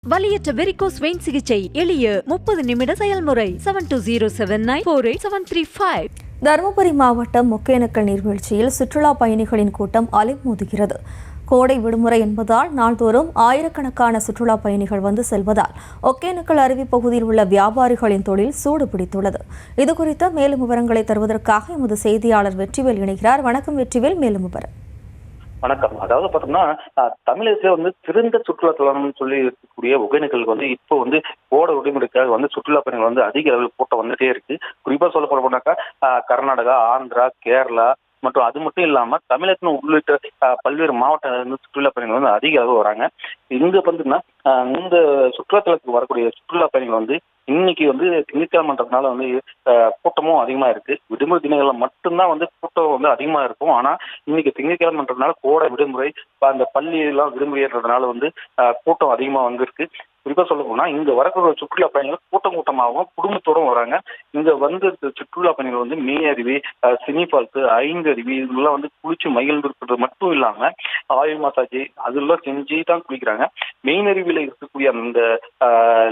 வலியற்ற varicose vein சிகிச்சை எளிய 30 நிமிட செயல்முறை 7207948735. தருமபுரி மாவட்டம் ஒகேனக்கல் நீர்வீழ்ச்சியில் சுற்றுலா பயணிகளின் கூட்டம் அலைமோதுகிறது. கோடை விடுமுறை என்பதால் நாள்தோறும் ஆயிரக்கணக்கான சுற்றுலா பயணிகள் வந்து செல்வதால் ஒகேனக்கல் அருவி பகுதியில் உள்ள வியாபாரிகளின் தொழில் சூடு பிடித்துள்ளது. இதுகுறித்த மேலும் விவரங்களை தருவதற்காக எமது செய்தியாளர் வெற்றிவேல் இணைகிறார். வணக்கம் வெற்றிவேல், மேலும் விவரம். வணக்கம். அதாவது பார்த்தோம்னா தமிழகத்துல சிறந்த சுற்றுலா தலம்னு சொல்லி இருக்கக்கூடிய ஒகேனக்கலுக்கு இப்போ கோடை விடுமுறைக்காக சுற்றுலா பயணிகள் அதிக அளவில் கூட்டம் வந்துட்டே இருக்கு. குறிப்பா சொல்ல போனாக்கா கர்நாடகா, ஆந்திரா, கேரளா மற்றும் அது மட்டும் இல்லாம தமிழகத்தின் உள்ளிட்ட பல்வேறு மாவட்ட சுற்றுலா பயணிகள் அதிக அளவு வராங்க. இங்க இந்த சுற்றுலாத்தலத்துக்கு வரக்கூடிய சுற்றுலா பயணிகள் இன்னைக்கு திங்கட்கிழமைன்றதுனால கூட்டமும் அதிகமா இருக்கு. விடுமுறை தினங்கள்ல மட்டும்தான் கூட்டம் அதிகமா இருக்கும். ஆனா இன்னைக்கு திங்கட்கிழமைன்றதுனால கோடை விடுமுறை, அந்த பள்ளி எல்லாம் விடுமுறைன்றதுனால கூட்டம் அதிகமா இருக்கு. குறிப்பா சொல்ல போனா இங்க வரக்கூடிய சுற்றுலா பயணிகள் கூட்டமாகவும் குடும்பத்தோடும் வராங்க. இங்க சுற்றுலா பயணிகள் மீன் அருவி, சினி ஃபால்ஸ், ஐந்தருவி இதெல்லாம் குளிச்சு மகிழ்ந்துருக்கிறது மட்டும் இல்லாம ஆயில் மசாஜ் அதெல்லாம் செஞ்சு தான் குளிக்கிறாங்க. மெயின் அருவியில இருக்கக்கூடிய அந்த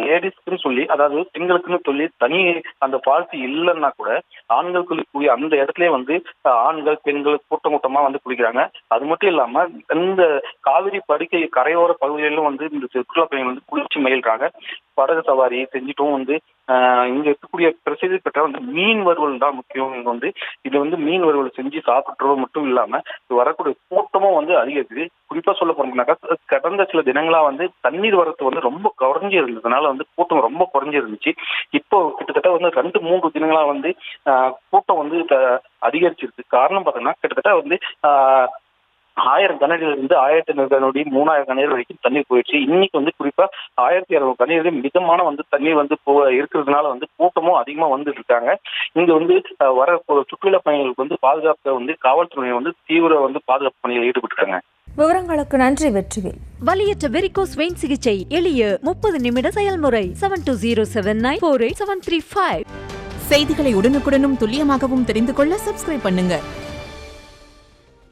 லேடிஸ்க்குன்னு சொல்லி, அதாவது பெண்களுக்குன்னு சொல்லி தனி அந்த ஃபால்ஸ் இல்லைன்னா கூட ஆண்கள் குளிக்கக்கூடிய அந்த இடத்துலயே ஆண்கள் பெண்கள் கூட்டமா குளிக்கிறாங்க. அது மட்டும் இல்லாம இந்த காவிரி படுகை கரையோர பகுதிகளிலும் இந்த சுற்றுலா பயணிகள் குளிச்சு மகிழ்றாங்க. படகு சவாரி செஞ்சுட்டும் இங்க இருக்கக்கூடிய பிரசித்தி பெற்ற மீன் வறுவல் தான் முக்கியம். இது மீன் வறுவல் செஞ்சு சாப்பிட்றது மட்டும் இல்லாம வரக்கூடிய கூட்டமும் அதிகரிக்குது. குறிப்பா சொல்ல போனோம்னாக்கா கடந்த சில தினங்களா தண்ணீர் வரத்து ரொம்ப குறைஞ்சி இருந்ததுனால கூட்டம் ரொம்ப குறைஞ்சி இருந்துச்சு. இப்போ கிட்டத்தட்ட 2-3 தினங்களா கூட்டம் அதிகரிச்சிருக்கு. காரணம் பார்த்தோம்னா கிட்டத்தட்ட 1000 கனடியில இருந்து 1500 கனடி 3000 கனடி வரைக்கும் தண்ணீர் போயிடுச்சு. இன்னைக்கு குறிப்பா 1600 கனடி மிதமான தண்ணீர் இருக்கிறதுனால கூட்டமும் அதிகமா இருக்காங்க. இங்க வர சுற்றுலா பயணிகளுக்கு பாதுகாப்பு காவல்துறையினர் தீவிர பாதுகாப்பு பணியில் ஈடுபட்டிருக்காங்க. விவரங்களுக்கு நன்றி வெற்றிவேல். வலியற்ற வெரிகோஸ் வெயின் சிகிச்சை எளிய 30 நிமிட செயல்முறை 7207948735. செய்திகளை உடனுக்குடனும் துல்லியமாகவும் தெரிந்து கொள்ள சப்ஸ்கிரைப் பண்ணுங்க.